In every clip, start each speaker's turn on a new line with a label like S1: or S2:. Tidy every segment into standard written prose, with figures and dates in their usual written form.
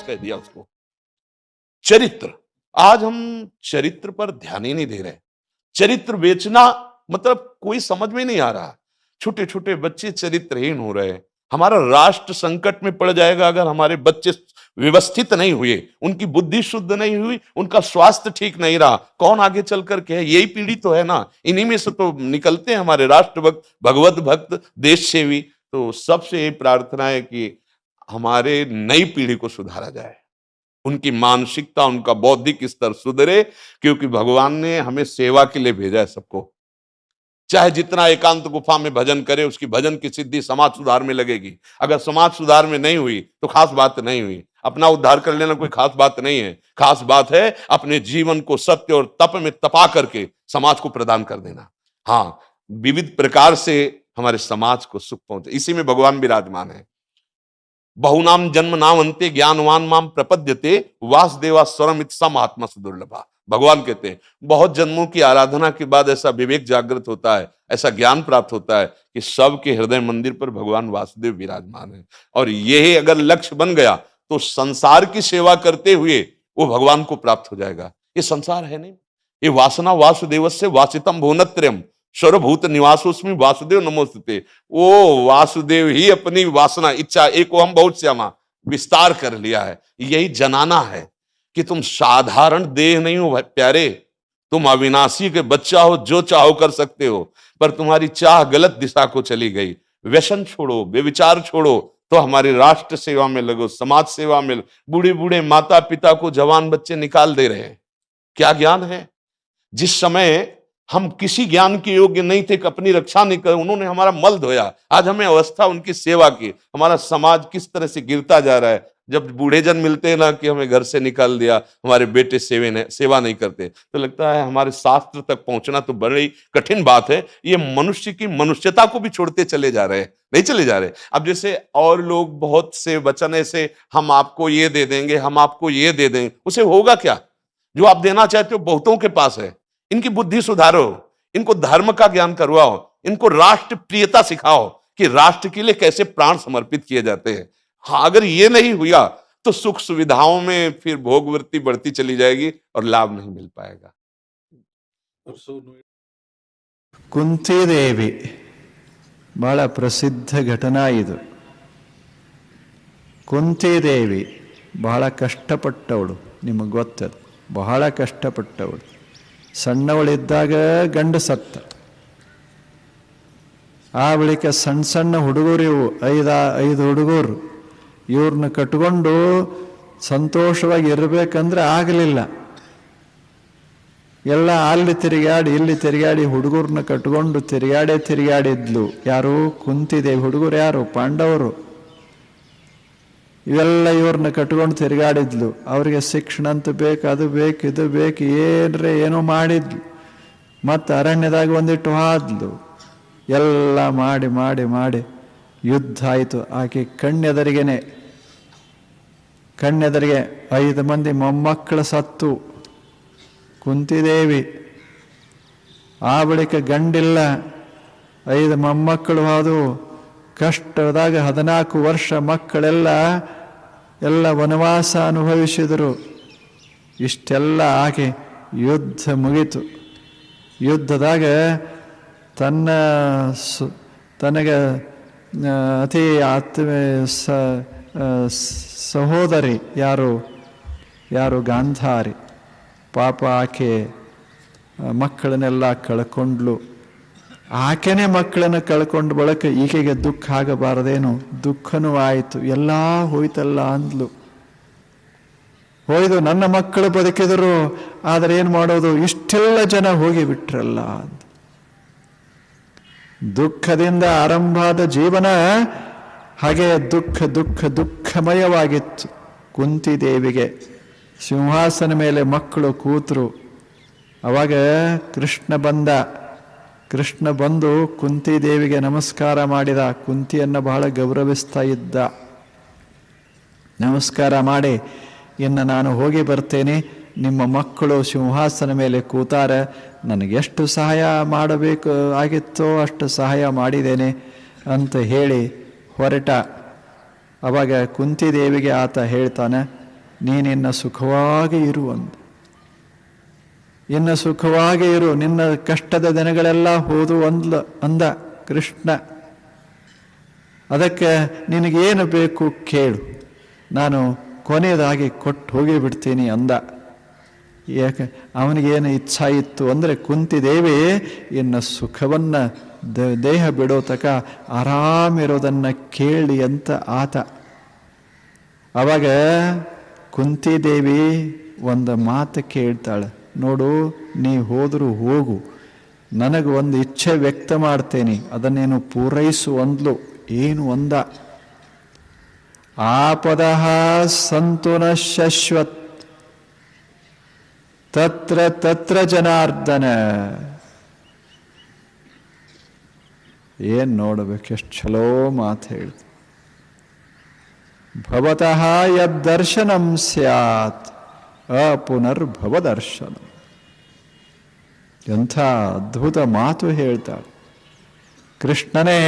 S1: कह दिया उसको। चरित्र, आज हम चरित्र पर ध्यान ही नहीं दे रहे। चरित्र बेचना मतलब कोई समझ में नहीं आ रहा। छोटे छोटे बच्चे चरित्रहीन हो रहे हैं। हमारा राष्ट्र संकट में पड़ जाएगा अगर हमारे बच्चे व्यवस्थित नहीं हुए, उनकी बुद्धि शुद्ध नहीं हुई, उनका स्वास्थ्य ठीक नहीं रहा। कौन आगे चल करके है? यही पीढ़ी तो है ना, इन्हीं में से तो निकलते हैं हमारे राष्ट्रभक्त, भगवत भक्त, देश सेवी। तो सबसे ये प्रार्थना है कि हमारे नई पीढ़ी को सुधारा जाए, उनकी मानसिकता, उनका बौद्धिक स्तर सुधरे, क्योंकि भगवान ने हमें सेवा के लिए भेजा है सबको। चाहे जितना एकांत गुफा में भजन करे, उसकी भजन की सिद्धि समाज सुधार में लगेगी। अगर समाज सुधार में नहीं हुई तो खास बात नहीं हुई। अपना उद्धार कर लेना कोई खास बात नहीं है। खास बात है अपने जीवन को सत्य और तप में तपा करके समाज को प्रदान कर देना। हाँ, विविध प्रकार से हमारे समाज को सुख पहुंचे, इसी में भगवान विराजमान है। बहुनाम जन्म नाम अंते ज्ञानवान माम प्रपद्यते वासुदेवा स्वरमित सम आत्मा सुदुर्लभा। भगवान कहते हैं बहुत जन्मों की आराधना के बाद ऐसा विवेक जागृत होता है, ऐसा ज्ञान प्राप्त होता है कि सबके हृदय मंदिर पर भगवान वासुदेव विराजमान है। और यही अगर लक्ष्य बन गया तो संसार की सेवा करते हुए वो भगवान को प्राप्त हो जाएगा। ये संसार है नहीं, ये वासना वासुदेवस्य वासितम भुवनत्रयम् सर्वभूत निवासोस्मि वासुदेव नमोस्तुते। वो वासुदेव ही अपनी वासना, इच्छा, एको हम बहुत श्यामा विस्तार कर लिया है। यही जनाना है कि तुम साधारण देह नहीं हो प्यारे, तुम अविनाशी के बच्चा हो, जो चाहो कर सकते हो। पर तुम्हारी चाह गलत दिशा को चली गई। व्यसन छोड़ो, बेविचार छोड़ो, तो हमारी राष्ट्र सेवा में लगो, समाज सेवा में। बूढ़े बूढ़े माता पिता को जवान बच्चे निकाल दे रहे हैं। क्या ज्ञान है? जिस समय हम किसी ज्ञान के योग्य नहीं थे कि अपनी रक्षा नहीं कर, उन्होंने हमारा मल धोया। आज हमें अवस्था उनकी सेवा की। हमारा समाज किस तरह से गिरता जा रहा है। जब बूढ़े जन मिलते हैं ना कि हमें घर से निकाल दिया, हमारे बेटे सेवा नहीं करते, तो लगता है हमारे शास्त्र तक पहुंचना तो बड़ी कठिन बात है। ये मनुष्य की मनुष्यता को भी छोड़ते चले जा रहे हैं, नहीं चले जा रहे। अब जैसे और लोग बहुत से वचन ऐसे, हम आपको ये दे देंगे, हम आपको ये दे देंगे, उसे होगा क्या? जो आप देना चाहते हो बहुतों के पास है। इनकी बुद्धि सुधारो, इनको धर्म का ज्ञान करवाओ, इनको राष्ट्र प्रियता सिखाओ कि राष्ट्र के लिए कैसे प्राण समर्पित किए जाते हैं। हाँ, अगर ये नहीं हुआ तो सुख सुविधाओं में फिर भोगवृत्ति बढ़ती चली जाएगी और लाभ नहीं मिल पाएगा।
S2: ಕುಂತಿದೇವಿ ಬಹಳ ಪ್ರಸಿದ್ಧ ಘಟನಾ ಇದು. ಕುಂತಿದೇವಿ ಬಹಳ ಕಷ್ಟಪಟ್ಟವಳು, ನಿಮಗೆ ಗೊತ್ತದು, ಬಹಳ ಕಷ್ಟಪಟ್ಟವಳು. ಸಣ್ಣವಳಿದ್ದಾಗ ಗಂಡ ಸತ್ತ. ಆ ಬಳಿಕ ಸಣ್ಣ ಸಣ್ಣ ಹುಡುಗರು, ಇವು ಐದು ಹುಡುಗರು, ಇವ್ರನ್ನ ಕಟ್ಕೊಂಡು ಸಂತೋಷವಾಗಿ ಇರಬೇಕಂದ್ರೆ ಆಗಲಿಲ್ಲ. ಎಲ್ಲ ಅಲ್ಲಿ ತಿರುಗಾಡಿ ಇಲ್ಲಿ ತಿರುಗಾಡಿ ಹುಡುಗರನ್ನ ಕಟ್ಕೊಂಡು ತಿರುಗಾಡಿದ್ಲು. ಯಾರು? ಕುಂತಿದೇವಿ. ಹುಡುಗರು ಯಾರು? ಪಾಂಡವರು. ಇವೆಲ್ಲ ಇವ್ರನ್ನ ಕಟ್ಕೊಂಡು ತಿರುಗಾಡಿದ್ಲು. ಅವ್ರಿಗೆ ಶಿಕ್ಷಣ ಅಂತ ಬೇಕು, ಅದು ಬೇಕು, ಇದು ಬೇಕು, ಏನೋ ಮಾಡಿದ್ಲು. ಮತ್ತು ಅರಣ್ಯದಾಗ ಒಂದಿಟ್ಟು ಹಾದ್ಲು. ಎಲ್ಲ ಮಾಡಿ ಮಾಡಿ ಮಾಡಿ ಯುದ್ಧ ಆಯಿತು. ಆಕೆ ಕಣ್ಣೆದರಿಗೆನೆ 5 ಮಂದಿ ಮೊಮ್ಮಕ್ಕಳು ಸತ್ತು. ಕುಂತಿದೇವಿ ಆ ಬಳಿಕ ಗಂಡಿಲ್ಲ, 5 ಮೊಮ್ಮಕ್ಕಳು ಆದವು. ಕಷ್ಟದಾಗ 14 ವರ್ಷ ಮಕ್ಕಳೆಲ್ಲ ವನವಾಸ ಅನುಭವಿಸಿದರು. ಇಷ್ಟೆಲ್ಲ ಆಗಿ ಯುದ್ಧ ಮುಗೀತು. ಯುದ್ಧದಾಗ ತನಗೆ ಅತಿ ಸಹೋದರಿ ಯಾರು ಗಾಂಧಾರಿ, ಪಾಪ ಆಕೆ ಮಕ್ಕಳನ್ನೆಲ್ಲ ಕಳ್ಕೊಂಡ್ಲು. ಆಕೆನೇ ಮಕ್ಕಳನ್ನು ಕಳ್ಕೊಂಡ ಬಳಿಕ ಈಕೆಗೆ ದುಃಖ ಆಗಬಾರದೇನು? ದುಃಖನೂ ಆಯಿತು. ಎಲ್ಲ ಹೋಯ್ತಲ್ಲ ಅಂದ್ಲು. ಹೋಯ್ದು ನನ್ನ ಮಕ್ಕಳು ಬದುಕಿದರು, ಆದರೆ ಏನು ಮಾಡೋದು, ಇಷ್ಟೆಲ್ಲ ಜನ ಹೋಗಿ ಬಿಟ್ರಲ್ಲ. ದುಃಖದಿಂದ ಆರಂಭ ಆದ ಜೀವನ ಹಾಗೆ ದುಃಖಮಯವಾಗಿತ್ತು. ಕುಂತಿದೇವಿಗೆ ಸಿಂಹಾಸನ ಮೇಲೆ ಮಕ್ಕಳು ಕೂತರು. ಅವಾಗ ಕೃಷ್ಣ ಬಂದು ಕುಂತಿದೇವಿಗೆ ನಮಸ್ಕಾರ ಮಾಡಿದ. ಕುಂತಿಯನ್ನು ಬಹಳ ಗೌರವಿಸ್ತಾ ಇದ್ದ. ನಮಸ್ಕಾರ ಮಾಡಿ, ಇನ್ನು ನಾನು ಹೋಗಿ ಬರ್ತೇನೆ, ನಿಮ್ಮ ಮಕ್ಕಳು ಸಿಂಹಾಸನ ಮೇಲೆ ಕೂತಾರೆ, ನನಗೆಷ್ಟು ಸಹಾಯ ಮಾಡಬೇಕು ಆಗಿತ್ತೋ ಅಷ್ಟು ಸಹಾಯ ಮಾಡಿದ್ದೇನೆ ಅಂತ ಹೇಳಿ ಹೊರಟ. ಅವಾಗ ಕುಂತಿದೇವಿಗೆ ಆತ ಹೇಳ್ತಾನೆ, ನೀನಿನ್ನ ಸುಖವಾಗಿ ಇರು ಇನ್ನು ಸುಖವಾಗಿ ಇರು, ನಿನ್ನ ಕಷ್ಟದ ದಿನಗಳೆಲ್ಲ ಹೋದು ಅಂದ ಕೃಷ್ಣ. ಅದಕ್ಕೆ ನಿನಗೇನು ಬೇಕು ಕೇಳು, ನಾನು ಕೊನೆಯದಾಗಿ ಕೊಟ್ಟು ಹೋಗಿಬಿಡ್ತೀನಿ ಅಂದ. ಯಾಕೆ ಅವನಿಗೇನು ಇಚ್ಛಾ ಇತ್ತು ಅಂದರೆ ಕುಂತಿದೇವಿ ಇನ್ನು ಸುಖವನ್ನು ದೇಹ ಬಿಡೋ ತಕ ಆರಾಮಿರೋದನ್ನು ಕೇಳಿ ಅಂತ ಆತ. ಅವಾಗ ಕುಂತಿದೇವಿ ಒಂದು ಮಾತು ಕೇಳ್ತಾಳೆ, ನೋಡು ನೀ ಹೋದರೂ ಹೋಗು, ನನಗೆ ಒಂದು ಇಚ್ಛೆ ವ್ಯಕ್ತ ಮಾಡ್ತೇನೆ, ಅದನ್ನೇನು ಪೂರೈಸು ಅಂದ್ಲು. ಏನು ಅಂದ? ಆಪದಃ ಸಂತು ನ ಶಶ್ವತ್ ತತ್ರ ಜನಾರ್ದನ. ಏನ್ ನೋಡ್ಬೇಕು, ಎಷ್ಟು ಚಲೋ ಮಾತು ಹೇಳ್ತು. ಭವತಃ ಯದ್ದರ್ಶನಂ ಸ್ಯಾತ್ ಅಪುನರ್ಭವದರ್ಶನ. ಎಂಥ ಅದ್ಭುತ ಮಾತು ಹೇಳ್ತಾಳೆ. ಕೃಷ್ಣನೇ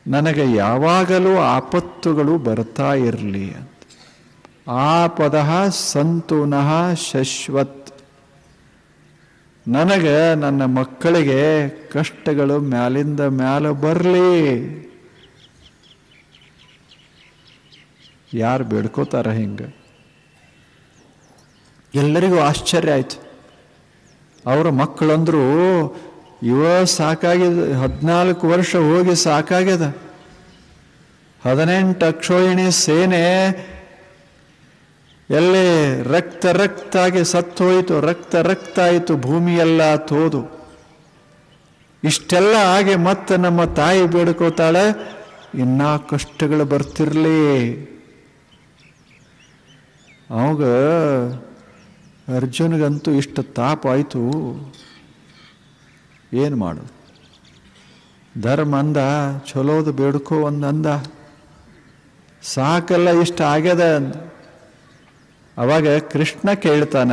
S2: ನನಗೆ ಯಾವಾಗಲೂ ಆಪತ್ತುಗಳು ಬರ್ತಾ ಇರಲಿ ಅಂತ. ಆಪದಃ ಸಂತು ನಃ ಶಶ್ವತ್. ನನಗೆ ನನ್ನ ಮಕ್ಕಳಿಗೆ ಕಷ್ಟಗಳು ಮ್ಯಾಲಿಂದ ಮ್ಯಾಲ ಬರಲಿ. ಯಾರು ಬೇಡ್ಕೋತಾರ ಹಿಂಗ? ಎಲ್ಲರಿಗೂ ಆಶ್ಚರ್ಯ ಆಯ್ತು. ಅವರ ಮಕ್ಕಳಂದ್ರು, ಸಾಕಾಗಿದೆ, 14 ವರ್ಷ ಹೋಗಿ ಸಾಕಾಗ್ಯದ, 18 ಅಕ್ಷೋಹಿಣಿ ಸೇನೆ ಎಲ್ಲಿ ರಕ್ತ ಆಗಿ ಸತ್ತು ಹೋಯಿತು, ರಕ್ತ ಆಯಿತು, ಭೂಮಿಯೆಲ್ಲ ತೋದು. ಇಷ್ಟೆಲ್ಲ ಆಗಿ ಮತ್ತೆ ನಮ್ಮ ತಾಯಿ ಬೇಡ್ಕೋತಾಳೆ, ಇನ್ನ ಕಷ್ಟಗಳು ಬರ್ತಿರ್ಲಿ. ಅವಾಗ ಅರ್ಜುನ್ಗಂತೂ ಇಷ್ಟು ತಾಪ ಆಯಿತು, ಏನು ಮಾಡೋದು? ಧರ್ಮ ಅಂದ, ಚಲೋದು ಬೇಡ್ಕೋ ಅಂದ, ಸಾಕಲ್ಲ ಇಷ್ಟ ಆಗ್ಯದ ಅಂದ. ಅವಾಗ ಕೃಷ್ಣ ಕೇಳ್ತಾನ,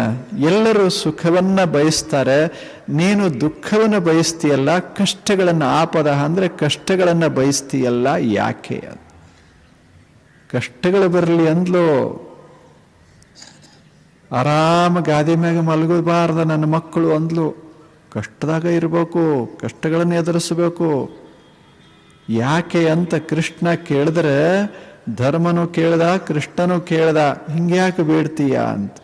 S2: ಎಲ್ಲರೂ ಸುಖವನ್ನ ಬಯಸ್ತಾರೆ, ನೀನು ದುಃಖವನ್ನು ಬಯಸ್ತೀಯಲ್ಲ, ಕಷ್ಟಗಳನ್ನು, ಆಪದ ಅಂದ್ರೆ ಕಷ್ಟಗಳನ್ನು ಬಯಸ್ತೀಯಲ್ಲ, ಯಾಕೆ? ಕಷ್ಟಗಳು ಬರಲಿ ಅಂದ್ಲು. ಆರಾಮ ಗಾದಿ ಮ್ಯಾಗ ಮಲಗಬಾರ್ದ ನನ್ನ ಮಕ್ಕಳು ಅಂದ್ಲು. ಕಷ್ಟದಾಗ ಇರಬೇಕು, ಕಷ್ಟಗಳನ್ನು ಎದುರಿಸಬೇಕು. ಯಾಕೆ ಅಂತ ಕೃಷ್ಣ ಕೇಳಿದ್ರೆ, ಧರ್ಮನು ಕೇಳ್ದ, ಕೃಷ್ಣನು ಕೇಳ್ದ, ಹಿಂಗ್ಯಾಕೆ ಬೇಡ್ತೀಯ ಅಂತ,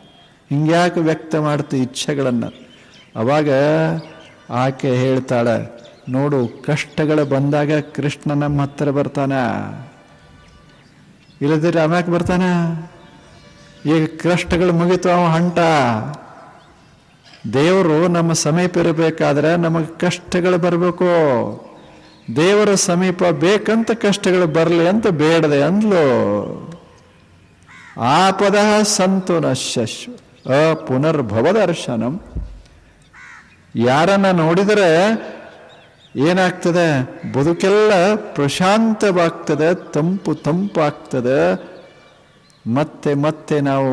S2: ಹಿಂಗ್ಯಾಕೆ ವ್ಯಕ್ತ ಮಾಡ್ತೀಯ ಇಚ್ಛೆಗಳನ್ನು? ಅವಾಗ ಆಕೆ ಹೇಳ್ತಾಳೆ, ನೋಡು, ಕಷ್ಟಗಳು ಬಂದಾಗ ಕೃಷ್ಣ ನಮ್ಮ ಹತ್ತಿರ ಬರ್ತಾನ, ಇಲ್ಲದಿದ್ರೆ ಅಮ್ಯಾಕೆ ಬರ್ತಾನ? ಈಗ ಕಷ್ಟಗಳು ಮುಗಿತು, ಅವ ಹೊಂಟ. ದೇವರು ನಮ್ಮ ಸಮೀಪ ಇರಬೇಕಾದ್ರೆ ನಮಗೆ ಕಷ್ಟಗಳು ಬರಬೇಕು. ದೇವರ ಸಮೀಪ ಬೇಕಂತ ಕಷ್ಟಗಳು ಬರಲಿ ಅಂತ ಬೇಡದೆ ಅಂದ್ಲು. ಆಪದ ಸಂತು ನ ಶಶ್ವ ಅಪುನರ್ಭವ ದರ್ಶನಂ. ಯಾರನ್ನ ನೋಡಿದರೆ ಏನಾಗ್ತದೆ? ಬದುಕೆಲ್ಲ ಪ್ರಶಾಂತವಾಗ್ತದೆ, ತಂಪಾಗ್ತದೆ. ಮತ್ತೆ ಮತ್ತೆ ನಾವು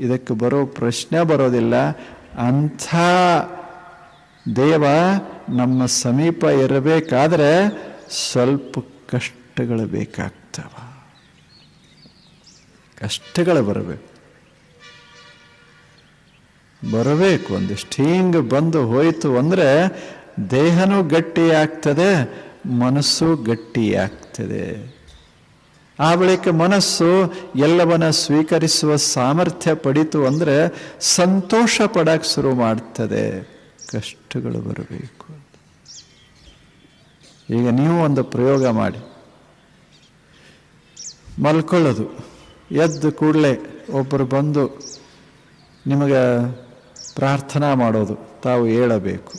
S2: ಇದಕ್ಕೆ ಬರೋ ಪ್ರಶ್ನೆ ಬರೋದಿಲ್ಲ. ಅಂಥ ದೇವ ನಮ್ಮ ಸಮೀಪ ಇರಬೇಕಾದ್ರೆ ಸ್ವಲ್ಪ ಕಷ್ಟಗಳು ಬೇಕಾಗ್ತವ. ಕಷ್ಟಗಳು ಬರಬೇಕು ಒಂದಿಷ್ಟು. ಹಿಂಗೆ ಬಂದು ಹೋಯಿತು ಅಂದರೆ ದೇಹನೂ ಗಟ್ಟಿ ಆಗ್ತದೆ, ಮನಸ್ಸು ಗಟ್ಟಿ ಆಗ್ತದೆ. ಆ ಬಳಿಕ ಮನಸ್ಸು ಎಲ್ಲವನ್ನ ಸ್ವೀಕರಿಸುವ ಸಾಮರ್ಥ್ಯ ಪಡಿತು ಅಂದರೆ ಸಂತೋಷ ಪಡಕ್ಕೆ ಶುರು ಮಾಡ್ತದೆ. ಕಷ್ಟಗಳು ಬರಬೇಕು. ಈಗ ನೀವು ಒಂದು ಪ್ರಯೋಗ ಮಾಡಿ, ಮಲ್ಕೊಳ್ಳೋದು, ಎದ್ದು ಕೂಡಲೇ ಒಬ್ಬರು ಬಂದು ನಿಮಗೆ ಪ್ರಾರ್ಥನಾ ಮಾಡೋದು, ತಾವು ಹೇಳಬೇಕು.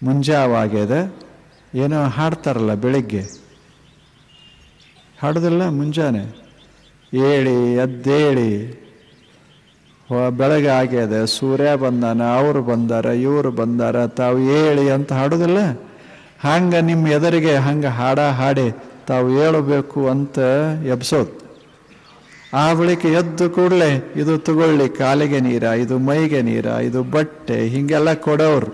S2: ಮುಂಜಾವಾಗ್ಯದ ಏನೋ ಹಾಡ್ತಾರಲ್ಲ ಬೆಳಿಗ್ಗೆ, ಹಾಡೋದಿಲ್ಲ ಮುಂಜಾನೆ, ಏಳಿ ಎದ್ದೇಳಿ ಬೆಳಗ್ಗೆ ಆಗ್ಯದ, ಸೂರ್ಯ ಬಂದಾನ, ಅವರು ಬಂದಾರ, ಇವರು ಬಂದಾರ, ತಾವು ಹೇಳಿ ಅಂತ ಹಾಡೋದಿಲ್ಲ. ಹಂಗೆ ನಿಮ್ಮ ಎದುರಿಗೆ ಹಂಗೆ ಹಾಡಿ ತಾವು ಹೇಳಬೇಕು ಅಂತ ಎಬ್ಸೋದು. ಆ ಬಳಿಕ ಎದ್ದು ಕೂಡಲೇ ಇದು ತಗೊಳ್ಳಿ, ಕಾಲಿಗೆ ನೀರ, ಇದು ಮೈಗೆ ನೀರ, ಇದು ಬಟ್ಟೆ, ಹೀಗೆಲ್ಲ ಕೊಡೋರು.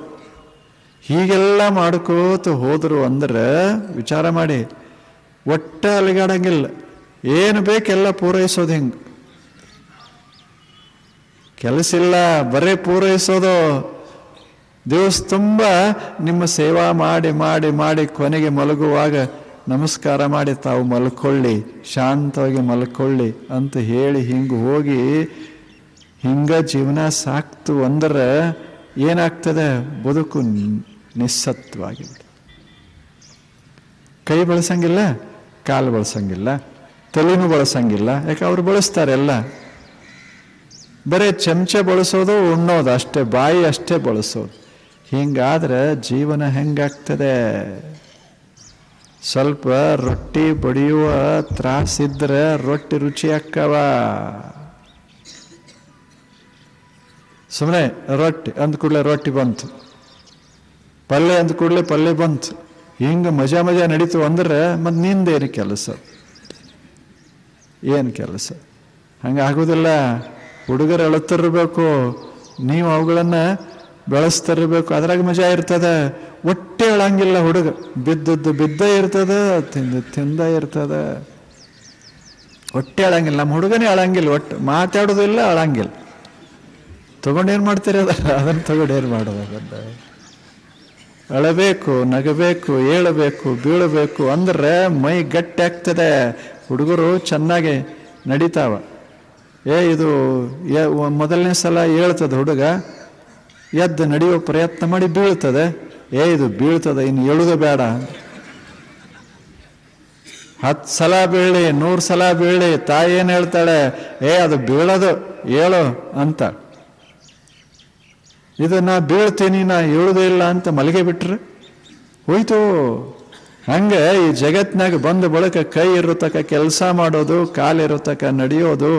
S2: ಹೀಗೆಲ್ಲ ಮಾಡ್ಕೋತ ಹೋದ್ರು ಅಂದ್ರೆ ವಿಚಾರ ಮಾಡಿ, ಒಟ್ಟ ಅಲಿಗಾಡಂಗಿಲ್ಲ. ಏನು ಬೇಕೆಲ್ಲ ಪೂರೈಸೋದು. ಹಿಂಗೆ ಕೆಲಸ ಇಲ್ಲ, ಬರೀ ಪೂರೈಸೋದು. ದಿವಸ ತುಂಬ ನಿಮ್ಮ ಸೇವಾ ಮಾಡಿ ಮಾಡಿ ಮಾಡಿ ಕೊನೆಗೆ ಮಲಗುವಾಗ ನಮಸ್ಕಾರ ಮಾಡಿ ತಾವು ಮಲ್ಕೊಳ್ಳಿ, ಶಾಂತವಾಗಿ ಮಲ್ಕೊಳ್ಳಿ ಅಂತ ಹೇಳಿ ಹಿಂಗೆ ಹೋಗಿ ಹಿಂಗೆ ಜೀವನ ಸಾಕ್ತು ಅಂದ್ರೆ ಏನಾಗ್ತದೆ? ಬದುಕು ನಿಸ್ಸತ್ವಾಗಿ. ಕೈ ಬಳಸಂಗಿಲ್ಲ, ಕಾಲು ಬಳಸಂಗಿಲ್ಲ, ತಲೆನೂ ಬಳಸಂಗಿಲ್ಲ. ಯಾಕೆ? ಅವ್ರು ಬಳಸ್ತಾರೆ ಎಲ್ಲ. ಬರೀ ಚಮಚ ಬಳಸೋದು, ಉಣ್ಣೋದು ಅಷ್ಟೇ, ಬಾಯಿ ಅಷ್ಟೇ ಬಳಸೋದು. ಹಿಂಗಾದ್ರೆ ಜೀವನ ಹೆಂಗಾಗ್ತದೆ? ಸ್ವಲ್ಪ ರೊಟ್ಟಿ ಬಡಿಯುವ ತ್ರಾಸಿದ್ರೆ ರೊಟ್ಟಿ ರುಚಿ ಅಕ್ಕವ. ಸುಮ್ಮನೆ ರೊಟ್ಟಿ ಅಂದ ಕೂಡಲೇ ರೊಟ್ಟಿ ಬಂತು, ಪಲ್ಯ ಅಂದ ಕೂಡಲೇ ಪಲ್ಯ ಬಂತು, ಹಿಂಗೆ ಮಜಾ ನಡೀತು ಅಂದ್ರೆ ಮತ್ತೆ ನಿಂದೇನು ಕೆಲಸ? ಏನು ಕೆಲಸ? ಹಂಗಾಗೋದಿಲ್ಲ. ಹುಡುಗರು ಅಳುತ್ತಿರಬೇಕು, ನೀವು ಅವುಗಳನ್ನು ಬೆಳೆಸ್ತಿರ್ಬೇಕು, ಅದ್ರಾಗ ಮಜಾ ಇರ್ತದೆ. ಒಟ್ಟೆ ಅಳಂಗಿಲ್ಲ ಹುಡುಗ, ಬಿದ್ದದ್ದು ಬಿದ್ದೇ ಇರ್ತದೆ, ತಿಂದ ಇರ್ತದೆ. ಒಟ್ಟೆ ಅಳಂಗಿಲ್ಲ. ನಮ್ಮ ಹುಡುಗನೇ ಅಳಂಗಿಲ್ಲ, ಒಟ್ಟು ಮಾತಾಡೋದಿಲ್ಲ, ಅಳಂಗಿಲ್ಲ. ತಗೊಂಡೇನು ಮಾಡ್ತೀರಿ? ಅದನ್ನು ತಗೊಂಡೇನು ಮಾಡೋದು? ಅದನ್ನು ಅಳಬೇಕು, ನಗಬೇಕು, ಏಳಬೇಕು, ಬೀಳಬೇಕು ಅಂದ್ರೆ ಮೈ ಗಟ್ಟಿ ಆಗ್ತದೆ. ಹುಡುಗರು ಚೆನ್ನಾಗಿ ನಡೀತಾವ. ಇದು ಮೊದಲನೇ ಸಲ ಹೇಳ್ತದೆ ಹುಡುಗ, ಎದ್ದು ನಡೆಯುವ ಪ್ರಯತ್ನ ಮಾಡಿ ಬೀಳ್ತದೆ. ಇದು ಬೀಳ್ತದೆ, ಇನ್ನು ಹೇಳುದು ಬೇಡ. 10 ಸಲ ಬೀಳಿ, 100 ಸಲ ಬೀಳಿ, ತಾಯಿ ಏನು ಹೇಳ್ತಾಳೆ? ಅದು ಬೀಳೋದು, ಹೇಳು ಅಂತ. ಇದು ನಾ ಬೀಳ್ತೀನಿ, ನಾ ಹೇಳುದೇ ಇಲ್ಲ ಅಂತ ಮಲಗೆ ಬಿಟ್ರೆ ಹೋಯ್ತು. ಹಂಗೆ ಈ ಜಗತ್ನಾಗ ಬಂದ ಬಳಿಕ ಕೈ ಇರತಕ್ಕ ಕೆಲಸ ಮಾಡೋದು, ಕಾಲಿರತಕ್ಕ ನಡೆಯೋದು,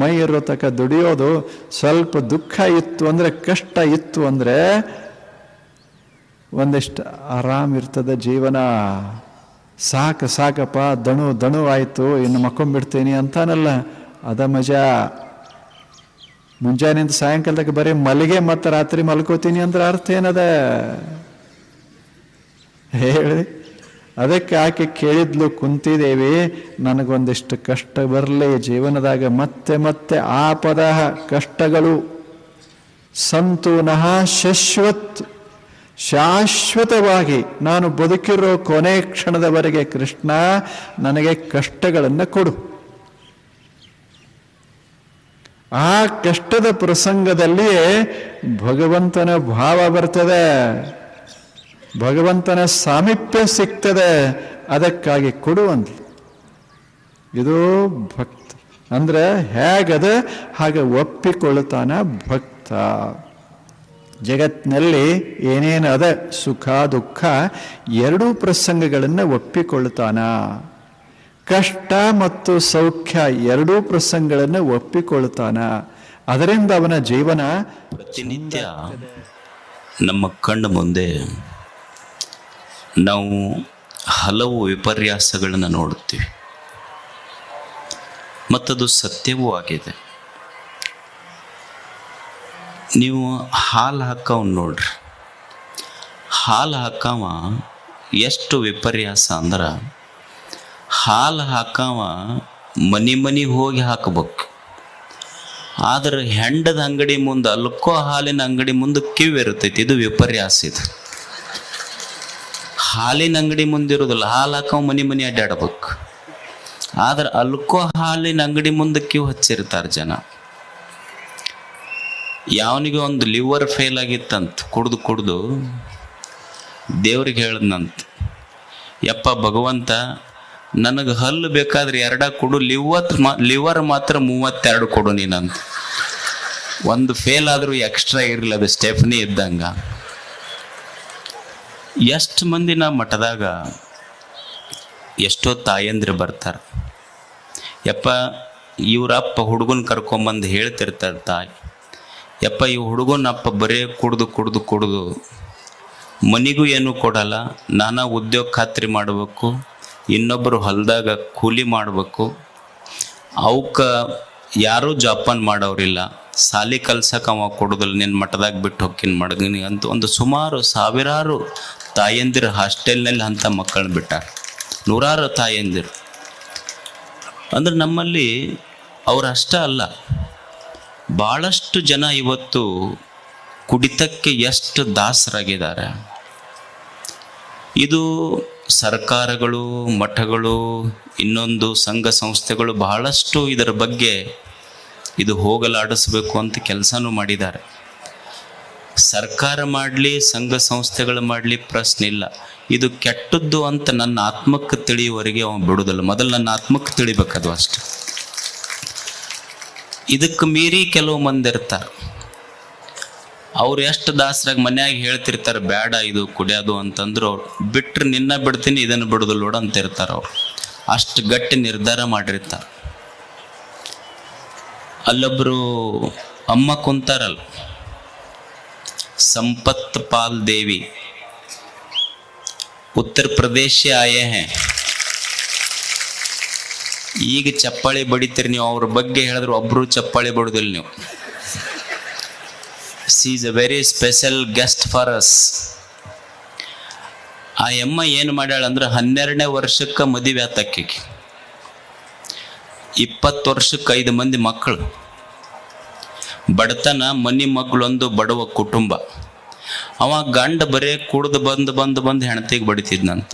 S2: ಮೈ ಇರತಕ್ಕ ದುಡಿಯೋದು. ಸ್ವಲ್ಪ ದುಃಖ ಇತ್ತು ಅಂದ್ರೆ, ಕಷ್ಟ ಇತ್ತು ಅಂದ್ರೆ ಒಂದಿಷ್ಟು ಆರಾಮ್ ಇರ್ತದೆ ಜೀವನ. ಸಾಕಪ್ಪ, ದಣು ಆಯ್ತು, ಇನ್ನು ಮಕ್ಕೊಂಡ್ಬಿಡ್ತೀನಿ ಅಂತಾನಲ್ಲ, ಅದ ಮಜಾ. ಮುಂಜಾನೆಯಿಂದ ಸಾಯಂಕಾಲದಾಗ ಬರೀ ಮಲ್ಲಿಗೆ ಮತ್ತು ರಾತ್ರಿ ಮಲ್ಕೋತೀನಿ ಅಂದ್ರೆ ಅರ್ಥ ಏನದ ಹೇಳಿ? ಅದಕ್ಕೆ ಆಕೆ ಕೇಳಿದ್ಲು ಕುಂತಿದೇವಿ, ನನಗೊಂದಿಷ್ಟು ಕಷ್ಟ ಬರಲಿ ಜೀವನದಾಗ, ಮತ್ತೆ ಮತ್ತೆ ಆಪದ ಕಷ್ಟಗಳು ಸಂತು ನಹ ಶಾಶ್ವತವಾಗಿ ನಾನು ಬದುಕಿರೋ ಕೊನೆ ಕ್ಷಣದವರೆಗೆ ಕೃಷ್ಣ ನನಗೆ ಕಷ್ಟಗಳನ್ನು ಕೊಡು. ಆ ಕಷ್ಟದ ಪ್ರಸಂಗದಲ್ಲಿಯೇ ಭಗವಂತನ ಭಾವ ಬರ್ತದೆ, ಭಗವಂತನ ಸಾಮೀಪ್ಯ ಸಿಗ್ತದೆ. ಅದಕ್ಕಾಗಿ ಕೊಡುವಂತ. ಇದು ಭಕ್ತ ಅಂದ್ರೆ ಹೇಗದ ಹಾಗೆ ಒಪ್ಪಿಕೊಳ್ಳುತ್ತಾನ ಭಕ್ತ. ಜಗತ್ತಿನಲ್ಲಿ ಏನೇನು ಅದ, ಸುಖ ದುಃಖ ಎರಡೂ ಪ್ರಸಂಗಗಳನ್ನು ಒಪ್ಪಿಕೊಳ್ಳುತ್ತಾನ. ಕಷ್ಟ ಮತ್ತು ಸೌಖ್ಯ ಎರಡೂ ಪ್ರಸಂಗಗಳನ್ನು ಒಪ್ಪಿಕೊಳ್ಳುತ್ತಾನ. ಅದರಿಂದ ಅವನ ಜೀವನ
S3: ಪ್ರತಿನಿತ್ಯ ನಮ್ಮ ಕಣ್ಣ ಮುಂದೆ ನಾವು ಹಲವು ವಿಪರ್ಯಾಸಗಳನ್ನು ನೋಡುತ್ತೀವಿ, ಮತ್ತದು ಸತ್ಯವೂ ಆಗಿದೆ. ನೀವು ಹಾಲು ಹಾಕವ್ ನೋಡ್ರಿ, ಹಾಲು ಹಾಕವ ಎಷ್ಟು ವಿಪರ್ಯಾಸ ಅಂದ್ರೆ, ಹಾಲು ಹಾಕವ ಮನೆ ಹೋಗಿ ಹಾಕಬೇಕು, ಆದ್ರೆ ಹೆಂಡದ ಅಂಗಡಿ ಮುಂದೆ, ಅಲ್ಕೋ ಹಾಲಿನ ಅಂಗಡಿ ಮುಂದೆ ಕ್ಯೂ ಇರ್ತೈತಿ. ಇದು ವಿಪರ್ಯಾಸ. ಇದು ಹಾಲಿನ ಅಂಗಡಿ ಮುಂದಿರೋದಿಲ್ಲ, ಹಾಲು ಹಾಕವ ಮನೆ ಅಡ್ಡಾಡ್ಬೇಕು, ಆದ್ರೆ ಅಲ್ಕೋ ಹಾಲಿನ ಅಂಗಡಿ ಮುಂದೆ ಕ್ಯೂ ಹಚ್ಚಿರ್ತಾರೆ ಜನ. ಯಾವನಿಗೆ ಒಂದು ಲಿವರ್ ಫೇಲ್ ಆಗಿತ್ತಂತ, ಕುಡ್ದು ದೇವ್ರಿಗೆ ಹೇಳ್ದಂತ, ಯಪ್ಪ ಭಗವಂತ ನನಗೆ ಹಲ್ಲು ಬೇಕಾದ್ರೆ 2 ಕೊಡು, ಲಿವರ್ ಮಾತ್ರ 32 ಕೊಡು ನೀನಂತ. ಒಂದು ಫೇಲ್ ಆದರೂ ಎಕ್ಸ್ಟ್ರಾ ಇರಲಿ, ಅದು ಸ್ಟೆಫ್ನಿ ಇದ್ದಂಗ. ಎಷ್ಟು ಮಂದಿ ನಾ ಮಠದಾಗ ಎಷ್ಟೋ ತಾಯಂದ್ರೆ ಬರ್ತಾರೆ, ಯಪ್ಪ ಇವ್ರಪ್ಪ ಹುಡುಗನ ಕರ್ಕೊಂಬಂದು ಹೇಳ್ತಿರ್ತಾರೆ ತಾಯಿ, ಯಪ್ಪ ಈ ಹುಡುಗನಪ್ಪ ಬರೇ ಕುಡ್ದು ಮನಿಗೂ ಏನೂ ಕೊಡಲ್ಲ, ನಾನಾ ಉದ್ಯೋಗ ಖಾತ್ರಿ ಮಾಡಬೇಕು, ಇನ್ನೊಬ್ಬರು ಹೊಲದಾಗ ಕೂಲಿ ಮಾಡಬೇಕು, ಅವಕ್ಕೆ ಯಾರೂ ಜೋಪಾನ ಮಾಡೋರಿಲ್ಲ, ಸಾಲಿ ಕಲ್ಸಕ್ಕೆ ಅವ ಕೊಡೋದಿಲ್ಲ, ನಿನ್ನ ಮಠದಾಗ ಬಿಟ್ಟು ಹೊಕ್ಕಿನ ಮಡಗನಿ ಅಂತ ಒಂದು ಸುಮಾರು ಸಾವಿರಾರು ತಾಯಂದಿರು ಹಾಸ್ಟೆಲ್ನಲ್ಲಿ ಅಂಥ ಮಕ್ಕಳನ್ನ ಬಿಟ್ಟಾರ. ನೂರಾರು ತಾಯಂದಿರು. ಅಂದ್ರೆ ನಮ್ಮಲ್ಲಿ ಅವರಷ್ಟೇ ಅಲ್ಲ, ಭಾಳಷ್ಟು ಜನ ಇವತ್ತು ಕುಡಿತಕ್ಕೆ ಎಷ್ಟು ದಾಸರಾಗಿದ್ದಾರೆ. ಇದು ಸರ್ಕಾರಗಳು, ಮಠಗಳು, ಇನ್ನೊಂದು ಸಂಘ ಸಂಸ್ಥೆಗಳು ಬಹಳಷ್ಟು ಇದರ ಬಗ್ಗೆ ಇದು ಹೋಗಲಾಡಿಸ್ಬೇಕು ಅಂತ ಕೆಲಸನೂ ಮಾಡಿದ್ದಾರೆ. ಸರ್ಕಾರ ಮಾಡಲಿ, ಸಂಘ ಸಂಸ್ಥೆಗಳು ಮಾಡಲಿ, ಪ್ರಶ್ನೆ ಇಲ್ಲ. ಇದು ಕೆಟ್ಟದ್ದು ಅಂತ ನನ್ನ ಆತ್ಮಕ್ಕೆ ತಿಳಿಯುವವರೆಗೆ ಅವನು ಬಿಡೋದಿಲ್ಲ. ಮೊದಲು ನನ್ನ ಆತ್ಮಕ್ಕೆ ತಿಳಿಬೇಕದು ಅಷ್ಟೆ. ಇದಕ್ಕೆ ಮೀರಿ ಕೆಲವು ಮಂದಿ ಇರ್ತಾರೆ, ಅವ್ರು ಎಷ್ಟು ದಾಸರಾಗಿ ಮನ್ಯಾಗ ಹೇಳ್ತಿರ್ತಾರೆ ಬೇಡ ಇದು ಕುಡಿಯೋದು ಅಂತಂದ್ರು, ಅವ್ರು ಬಿಟ್ಟರೆ ನಿನ್ನ ಬಿಡ್ತೀನಿ ಇದನ್ನು ಬಿಡೋದಿಲ್ಲ ನೋಡು ಅಂತ ಇರ್ತಾರೆ. ಅವ್ರು ಅಷ್ಟು ಗಟ್ಟಿ ನಿರ್ಧಾರ ಮಾಡಿರ್ತಾರೆ. ಅಲ್ಲೊಬ್ರು ಅಮ್ಮ ಕುಂತಾರಲ್ಲ, ಸಂಪತ್ ಪಾಲ್ ದೇವಿ, ಉತ್ತರ ಪ್ರದೇಶ ಆಯೇ ಹೇ. ಈಗ ಚಪ್ಪಾಳಿ ಬಡಿತೀರಿ ನೀವು, ಅವ್ರ ಬಗ್ಗೆ ಹೇಳಿದ್ರು ಒಬ್ರು ಚಪ್ಪಾಳಿ ಬಡೋದಿಲ್ಲ ನೀವು. She is A very special guest for us. ಆ ಅಮ್ಮ ಏನು ಮಾಡ್ಯಾಳ ಅಂದ್ರೆ 12ನೇ ವರ್ಷಕ್ಕೆ ಮದುವೆ ಆತಕ್ಕಿಗೆ, 20 ವರ್ಷಕ್ಕೆ 5 ಮಂದಿ ಮಕ್ಕಳು, ಬಡತನ, ಮನಿ ಮಗಳೊಂದು ಬಡವ ಕುಟುಂಬ. ಅವ ಗಂಡ ಬರೇ ಕುಡ್ದು ಬಂದು ಹೆಣ್ತಿಗೆ ಬಡಿತಿದ್ನಂತ.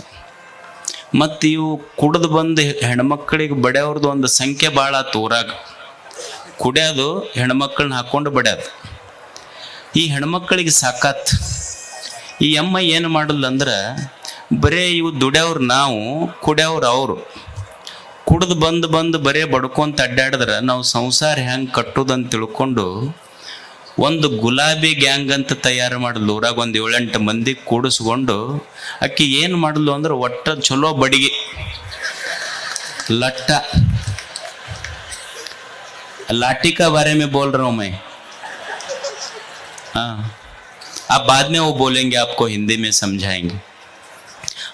S3: ಮತ್ತು ಇವು ಕುಡ್ದು ಬಂದು ಹೆಣ್ಮಕ್ಳಿಗೆ ಬಡಿಯೋರ್ದು ಒಂದು ಸಂಖ್ಯೆ ಭಾಳ ಆತು ಊರಾಗ. ಕುಡಿಯೋದು, ಹೆಣ್ಮಕ್ಳನ್ನ ಹಾಕ್ಕೊಂಡು ಬಡಿಯೋದು. ಈ ಹೆಣ್ಮಕ್ಳಿಗೆ ಸಾಕಾತ್. ಈ ಅಮ್ಮ ಏನು ಮಾಡಲ್ಲ ಅಂದ್ರೆ, ಬರೇ ಇವು ದುಡಿಯೋರು ನಾವು, ಕುಡಿಯೋರು ಅವರು. ಕುಡ್ದು ಬಂದು ಬರೇ ಬಡ್ಕೊಂತ ಅಡ್ಡಾಡಿದ್ರೆ ನಾವು ಸಂಸಾರ ಹೆಂಗೆ ಕಟ್ಟೋದಂತ ತಿಳ್ಕೊಂಡು ಒಂದು ಗುಲಾಬಿ ಗ್ಯಾಂಗ್ ಅಂತ ತಯಾರು ಮಾಡಿದ್ಲು. ಊರಾಗ ಒಂದು 7-8 ಮಂದಿ ಕೂಡಿಸ್ಕೊಂಡು ಅಕ್ಕಿ ಏನು ಮಾಡಿದ್ಲು ಅಂದ್ರೆ, ಒಟ್ಟ ಚಲೋ ಬಡಿಗೆ लट्टा लाठी का बारे में बोल रहा हूं मैं। हाँ, आप बाद में वो बोलेंगे, आपको हिंदी में समझाएंगे.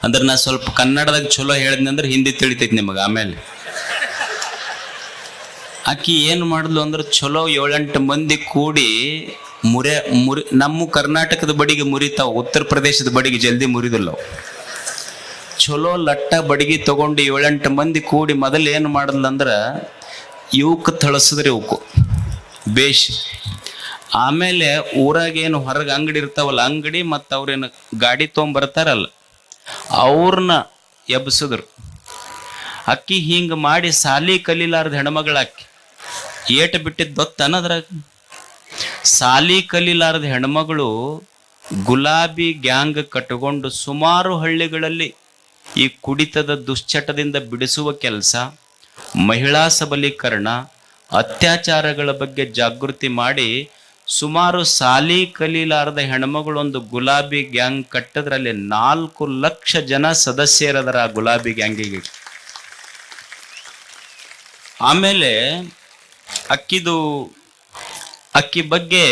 S3: ಅಂದ್ರೆ ನಾ ಸ್ವಲ್ಪ ಕನ್ನಡದಾಗ ಚಲೋ ಹೇಳಿದ್ನಿ ಅಂದ್ರೆ ಹಿಂದಿ ತಿಳಿತೈತಿ ನಿಮಗೆ. ಆಮೇಲೆ ಆಕಿ ಏನು ಮಾಡಿದ್ಲು ಅಂದ್ರೆ, ಚಲೋ 7-8 ಮಂದಿ ಕೂಡಿ ಮುರಿ ನಮ್ಮ ಕರ್ನಾಟಕದ ಬಡಿಗೆ ಮುರಿತಾವ, ಉತ್ತರ ಪ್ರದೇಶದ ಬಡಿಗೆ ಜಲ್ದಿ ಮುರಿದಿಲ್ಲ. ಚಲೋ ಲಟ್ಟ ಬಡಿಗೆ ತಗೊಂಡು 7-8 ಮಂದಿ ಕೂಡಿ ಮೊದಲು ಏನು ಮಾಡಿದ್ಲು ಅಂದ್ರೆ, ಇವಕ್ಕೆ ಥಳಸಿದ್ರಿ ಇವಕ್ಕೂ ಬೇಷ್. ಆಮೇಲೆ ಊರಾಗೇನು ಹೊರಗೆ ಅಂಗಡಿ ಇರ್ತಾವಲ್ಲ, ಅಂಗಡಿ ಮತ್ತು ಅವ್ರೇನು ಗಾಡಿ ತೊಗೊಂಬರ್ತಾರಲ್ಲ, ಅವ್ರನ್ನ ಎಬ್ಸಿದ್ರು. ಅಕ್ಕಿ ಹಿಂಗೆ ಮಾಡಿ ಸಾಲಿ ಕಲೀಲಾರ್ದ ಹೆಣ್ಮಗಳಾಕಿ ಏಟು ಬಿಟ್ಟಿದ್ದು ಗೊತ್ತನ್ನದ್ರಾಗ. ಸಾಲಿ ಕಲೀಲಾರ್ದ ಹೆಣ್ಮಗಳು ಗುಲಾಬಿ ಗ್ಯಾಂಗ್ ಕಟ್ಟಿಕೊಂಡು ಸುಮಾರು ಹಳ್ಳಿಗಳಲ್ಲಿ ಈ ಕುಡಿತದ ದುಶ್ಚಟದಿಂದ ಬಿಡಿಸುವ ಕೆಲಸ, ಮಹಿಳಾ ಸಬಲೀಕರಣ, ಅತ್ಯಾಚಾರಗಳ ಬಗ್ಗೆ ಜಾಗೃತಿ ಮಾಡಿ ಸುಮಾರು ಸಾಲಿ ಕಲೀಲಾರದ ಹೆಣ್ಮಗಳು ಒಂದು ಗುಲಾಬಿ ಗ್ಯಾಂಗ್ ಕಟ್ಟದ್ರಲ್ಲಿ 4 ಲಕ್ಷ ಜನ ಸದಸ್ಯರದರ ಆ ಗುಲಾಬಿ ಗ್ಯಾಂಗಿಗೆ. ಆಮೇಲೆ ಅಕ್ಕಿ ಬಗ್ಗೆ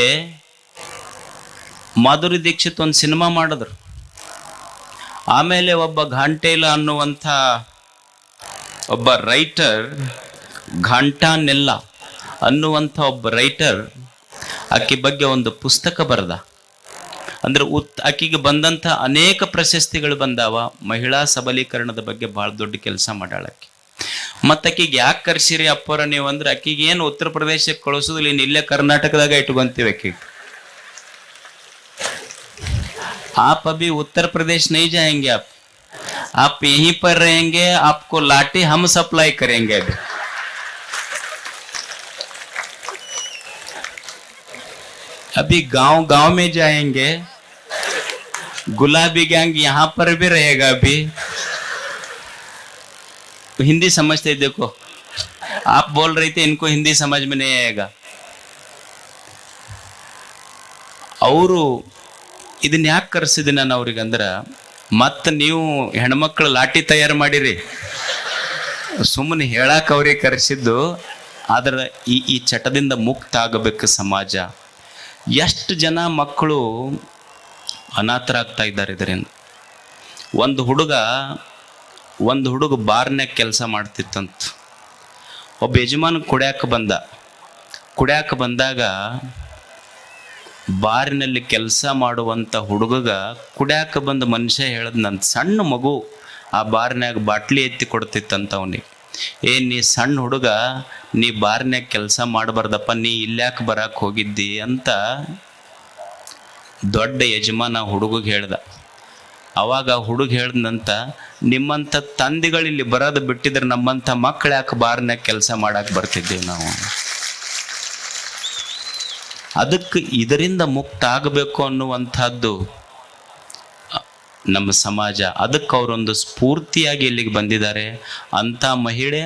S3: ಮಾಧುರಿ ದೀಕ್ಷಿತ್ ಒಂದು ಸಿನಿಮಾ ಮಾಡಿದ್ರು. ಆಮೇಲೆ ಒಬ್ಬ ಘಾಂಟೇಲ ಅನ್ನುವಂಥ ಒಬ್ಬ ರೈಟರ್, ಘಾಂಟಾನೆಲ್ಲ ಅನ್ನುವಂಥ ಒಬ್ಬ ರೈಟರ್ ಆಕೆ ಬಗ್ಗೆ ಒಂದು ಪುಸ್ತಕ ಬರೆದ. ಅಂದ್ರೆ ಆಕೆಗೆ ಬಂದಂಥ ಅನೇಕ ಪ್ರಶಸ್ತಿಗಳು ಬಂದಾವ. ಮಹಿಳಾ ಸಬಲೀಕರಣದ ಬಗ್ಗೆ ಭಾಳ ದೊಡ್ಡ ಕೆಲಸ ಮಾಡ್ಯಾಳಕ್ಕೆ. ಮತ್ತು ಆಕೆಗೆ ಯಾಕೆ ಕರ್ಸಿರಿ ಅಪ್ಪರ ನೀವು ಅಂದ್ರೆ, ಆಕೆಗೆ ಏನು ಉತ್ತರ ಪ್ರದೇಶಕ್ಕೆ ಕಳಿಸೋದಿಲ್ಲ, ಇನ್ನು ಇಲ್ಲೇ ಕರ್ನಾಟಕದಾಗ ಇಟ್ಕೊಂತೀವಿ ಆಕೆಗೆ. आप अभी उत्तर प्रदेश नहीं जाएंगे, आप यहीं पर रहेंगे, आपको लाठी हम सप्लाई करेंगे. अभी गांव गांव में जाएंगे, गुलाबी गैंग यहां पर भी रहेगा. अभी हिंदी समझते, देखो आप बोल रही थे इनको हिंदी समझ में नहीं आएगा. ಅವರು ಇದನ್ನ ಯಾಕೆ ಕರೆಸಿದೆ ನಾನು ಅವ್ರಿಗೆ ಅಂದ್ರೆ, ಮತ್ತೆ ನೀವು ಹೆಣ್ಮಕ್ಳು ಲಾಠಿ ತಯಾರು ಮಾಡಿರಿ ಸುಮ್ಮನೆ ಹೇಳಾಕ ಅವ್ರಿಗೆ ಕರೆಸಿದ್ದು. ಆದ್ರೆ ಈ ಚಟದಿಂದ ಮುಕ್ತ ಆಗಬೇಕು ಸಮಾಜ. ಎಷ್ಟು ಜನ ಮಕ್ಕಳು ಅನಾಥರಾಗ್ತಾ ಇದ್ದಾರೆ ಇದರಿಂದ. ಒಂದು ಹುಡುಗ ಬಾರ್ನ್ಯಾಗ ಕೆಲಸ ಮಾಡ್ತಿತ್ತಂತ. ಒಬ್ಬ ಯಜಮಾನ ಕುಡ್ಯಾಕ ಬಂದಾಗ ಬಾರಿನಲ್ಲಿ ಕೆಲಸ ಮಾಡುವಂಥ ಹುಡುಗಗ ಕುಡ್ಯಾಕ ಬಂದ ಮನುಷ್ಯ ಹೇಳದ್, ನನ್ನ ಸಣ್ಣ ಮಗು ಆ ಬಾರ್ನ್ಯಾಗ ಬಾಟ್ಲಿ ಎತ್ತಿ ಕೊಡ್ತಿತ್ತಂತ ಅವನಿಗೆ. ನೀ ಸಣ್ಣ ಹುಡುಗ, ನೀ ಬಾರ್ನ್ಯಾಗ ಕೆಲಸ ಮಾಡಬಾರ್ದಪ್ಪ, ನೀ ಇಲ್ಯಾಕೆ ಬರಕ್ಕೆ ಹೋಗಿದ್ದಿ ಅಂತ ದೊಡ್ಡ ಯಜಮಾನ ಹುಡುಗಿಗೆ ಹೇಳ್ದ. ಅವಾಗ ಹುಡುಗ ಹೇಳ್ದಂತ, ನಿಮ್ಮಂಥ ತಂದೆಗಳಿಲ್ಲಿ ಬರೋದು ಬಿಟ್ಟಿದ್ರೆ ನಮ್ಮಂಥ ಮಕ್ಕಳು ಯಾಕೆ ಬಾರ್ನ್ಯಾಗ ಕೆಲಸ ಮಾಡಕ್ಕೆ ಬರ್ತಿದ್ದೀವಿ ನಾವು. ಅದಕ್ಕೆ ಇದರಿಂದ ಮುಕ್ತ ಆಗಬೇಕು ಅನ್ನುವಂಥದ್ದು ನಮ್ಮ ಸಮಾಜ. ಅದಕ್ಕೆ ಅವರೊಂದು ಸ್ಫೂರ್ತಿಯಾಗಿ ಇಲ್ಲಿಗೆ ಬಂದಿದ್ದಾರೆ. ಅಂಥ ಮಹಿಳೆ,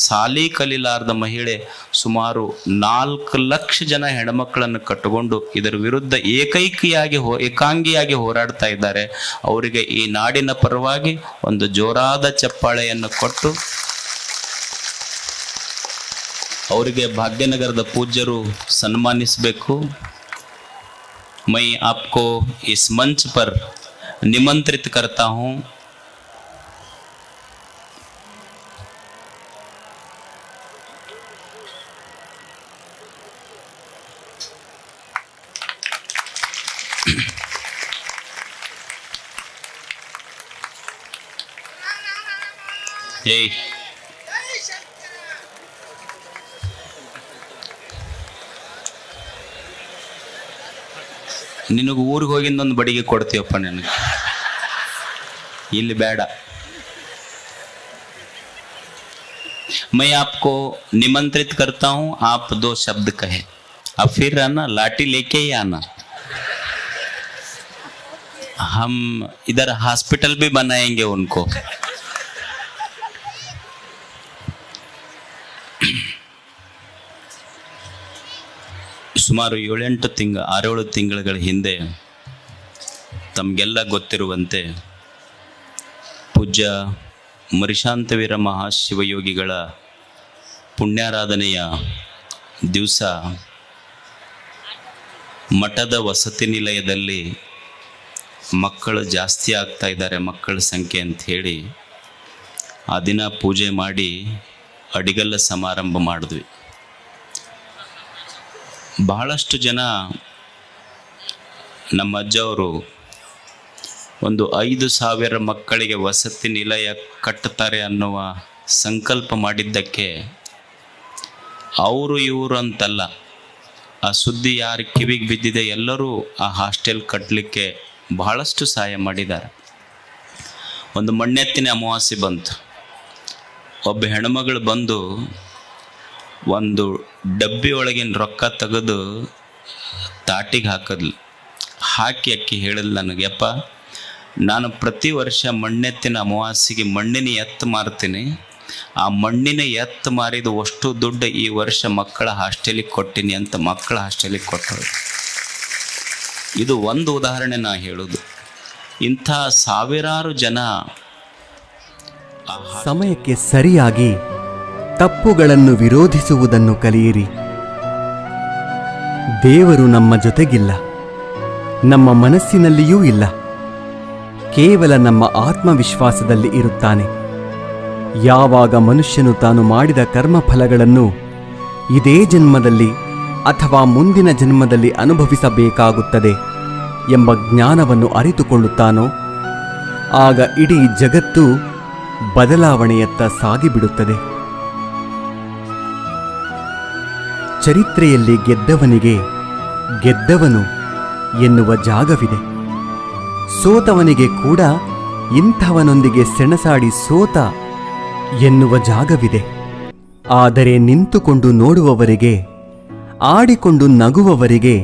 S3: ಸಾಲಿ ಕಲಿಲಾರ್ದ ಮಹಿಳೆ, ಸುಮಾರು 4 ಲಕ್ಷ ಜನ ಹೆಣ್ಮಕ್ಕಳನ್ನು ಕಟ್ಟಿಕೊಂಡು ಇದರ ವಿರುದ್ಧ ಏಕಾಂಗಿಯಾಗಿ ಹೋರಾಡ್ತಾ ಇದ್ದಾರೆ. ಅವರಿಗೆ ಈ ನಾಡಿನ ಪರವಾಗಿ ಒಂದು ಜೋರಾದ ಚಪ್ಪಾಳೆಯನ್ನು ಕೊಟ್ಟು ಅವರಿಗೆ ಭಾಗ್ಯನಗರದ ಪೂಜ್ಯರು ಸನ್ಮಾನಿಸಬೇಕು. मैं आपको इस मंच पर निमंत्रित करता हूं. जय ನಿನಗೆ ಊರಿಗೆ ಹೋಗಿಂದೊಂದು ಬಡಿಗೆ ಕೊಡ್ತೀವಪ್ಪ ನಿನಗೆ, ಇಲ್ಲಿ ಬೇಡ. मैं आपको निमंत्रित करता हूं, आप 2 शब्द कहे, अब फिर आना, लाठी लेके ही आना. हम इधर हॉस्पिटल भी बनाएंगे उनको. ಸುಮಾರು 6-7 ತಿಂಗಳ ಹಿಂದೆ ತಮಗೆಲ್ಲ ಗೊತ್ತಿರುವಂತೆ ಪೂಜ್ಯ ಮರಿಶಾಂತವೀರ ಮಹಾಶಿವಯೋಗಿಗಳ ಪುಣ್ಯಾರಾಧನೆಯ ದಿವಸ ಮಠದ ವಸತಿ ನಿಲಯದಲ್ಲಿ ಮಕ್ಕಳು ಜಾಸ್ತಿ ಆಗ್ತಾ ಇದ್ದಾರೆ, ಮಕ್ಕಳ ಸಂಖ್ಯೆ ಅಂತ ಹೇಳಿ ಆ ದಿನ ಪೂಜೆ ಮಾಡಿ ಅಡಿಗಲ್ಲ ಸಮಾರಂಭ ಮಾಡಿದ್ವಿ. ಬಹಳಷ್ಟು ಜನ ನಮ್ಮ ಅಜ್ಜವರು ಒಂದು 5,000 ಮಕ್ಕಳಿಗೆ ವಸತಿ ನಿಲಯ ಕಟ್ಟುತ್ತಾರೆ ಅನ್ನುವ ಸಂಕಲ್ಪ ಮಾಡಿದ್ದಕ್ಕೆ ಅವರು ಇವರು ಅಂತಲ್ಲ, ಆ ಸುದ್ದಿ ಯಾರು ಕಿವಿಗೆ ಬಿದ್ದಿದೆ ಎಲ್ಲರೂ ಆ ಹಾಸ್ಟೆಲ್ ಕಟ್ಟಲಿಕ್ಕೆ ಬಹಳಷ್ಟು ಸಹಾಯ ಮಾಡಿದ್ದಾರೆ. ಒಂದು ಮಣ್ಣೆತ್ತಿನ ಅಮಾವಾಸ್ಯೆ ಬಂತು. ಒಬ್ಬ ಹೆಣ್ಮಗಳು ಬಂದು ಒಂದು ಡಬ್ಬಿ ಒಳಗಿನ ರೊಕ್ಕ ತೆಗೆದು ತಾಟಿಗೆ ಹಾಕಿದ್ಲು. ಹಾಕಿ ಅಕ್ಕಿ ಹೇಳಿದ್ಲು ನನಗೆ, ಯಪ್ಪ ನಾನು ಪ್ರತಿ ವರ್ಷ ಮಣ್ಣೆತ್ತಿನ ಅಮಾವಾಸ್ಯೆಗೆ ಮಣ್ಣಿನ ಎತ್ತು ಮಾರ್ತೀನಿ, ಆ ಮಣ್ಣಿನ ಎತ್ತು ಮಾರಿದ ಅಷ್ಟು ದುಡ್ಡು ಈ ವರ್ಷ ಮಕ್ಕಳ ಹಾಸ್ಟೆಲಿಗೆ ಕೊಟ್ಟಿನಿ ಅಂತ ಮಕ್ಕಳ ಹಾಸ್ಟೆಲಿಗೆ ಕೊಟ್ಟರು. ಇದು ಒಂದು ಉದಾಹರಣೆ ನಾ ಹೇಳೋದು. ಇಂಥ ಸಾವಿರಾರು ಜನ
S4: ಸಮಯಕ್ಕೆ ಸರಿಯಾಗಿ ತಪ್ಪುಗಳನ್ನು ವಿರೋಧಿಸುವುದನ್ನು ಕಲಿಯಿರಿ. ದೇವರು ನಮ್ಮ ಜೊತೆಗಿಲ್ಲ, ನಮ್ಮ ಮನಸ್ಸಿನಲ್ಲಿಯೂ ಇಲ್ಲ. ಕೇವಲ ನಮ್ಮ ಆತ್ಮವಿಶ್ವಾಸದಲ್ಲಿ ಇರುತ್ತಾನೆ. ಯಾವಾಗ ಮನುಷ್ಯನು ತಾನು ಮಾಡಿದ ಕರ್ಮಫಲಗಳನ್ನು ಇದೇ ಜನ್ಮದಲ್ಲಿ ಅಥವಾ ಮುಂದಿನ ಜನ್ಮದಲ್ಲಿ ಅನುಭವಿಸಬೇಕಾಗುತ್ತದೆ ಎಂಬ ಜ್ಞಾನವನ್ನು ಅರಿತುಕೊಳ್ಳುತ್ತಾನೋ ಆಗ ಇಡೀ ಜಗತ್ತು ಬದಲಾವಣೆಯತ್ತ ಸಾಗಿಬಿಡುತ್ತದೆ. ಚರಿತ್ರೆಯಲ್ಲಿ ಗೆದ್ದವನಿಗೆ ಗೆದ್ದವನು ಎನ್ನುವ ಜಾಗವಿದೆ. ಸೋತವನಿಗೆ ಕೂಡ ಇಂಥವನೊಂದಿಗೆ ಸೆಣಸಾಡಿ ಸೋತ ಎನ್ನುವ ಜಾಗವಿದೆ. ಆದರೆ ನಿಂತುಕೊಂಡು ನೋಡುವವರಿಗೆ, ಆಡಿಕೊಂಡು ನಗುವವರಿಗೆ